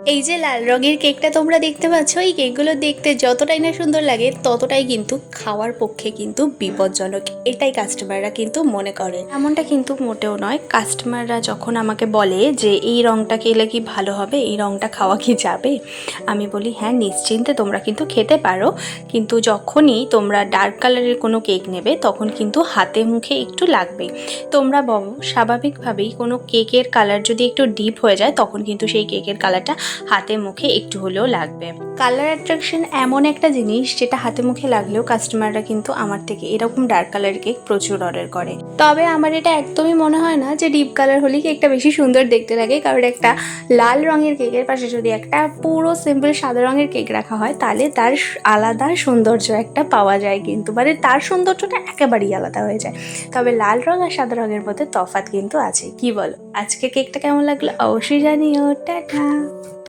এই যে লাল রঙের কেকটা তোমরা দেখতে পাচ্ছ, এই কেকগুলো দেখতে যতটাই না সুন্দর লাগে ততটাই কিন্তু খাওয়ার পক্ষে কিন্তু বিপজ্জনক, এটাই কাস্টমাররা কিন্তু মনে করে। এমনটা কিন্তু মোটেও নয়। কাস্টমাররা যখন আমাকে বলে যে এই রঙটা খেলে কি ভালো হবে, এই রঙটা খাওয়া কি যাবে, আমি বলি হ্যাঁ নিশ্চিন্তে তোমরা কিন্তু খেতে পারো, কিন্তু যখনই তোমরা ডার্ক কালারের কোনো কেক নেবে তখন কিন্তু হাতে মুখে একটু লাগবে। তোমরা বলো স্বাভাবিকভাবেই কোনো কেকের কালার যদি একটু ডিপ হয়ে যায় তখন কিন্তু সেই কেকের কালারটা হাতে মুখে একটু হলেও লাগবে। কালার অ্যাট্রাকশন এমন একটা জিনিস যেটা হাতে মুখে লাগলেও কাস্টমাররা কিন্তু আমার থেকে এরকম ডার্ক কালার কেক প্রচুর অর্ডার করে। তবে আমার এটা একদমই মনে হয় না যে ডিপ কালার হলেই কেকটা বেশি সুন্দর দেখতে লাগে, কারণ একটা লাল রঙের কেকের পাশে যদি একটা পুরো সিম্পল সাদা রঙের কেক রাখা হয় তাহলে তার আলাদা সৌন্দর্য একটা পাওয়া যায়, কিন্তু মানে তার সৌন্দর্যটা একেবারেই আলাদা হয়ে যায়। তবে লাল রং আর সাদা রঙের মধ্যে তফাৎ কিন্তু আছে, কি বলো? আজকে কেকটা কেমন লাগলো অবশ্যই জানিও। টাটা।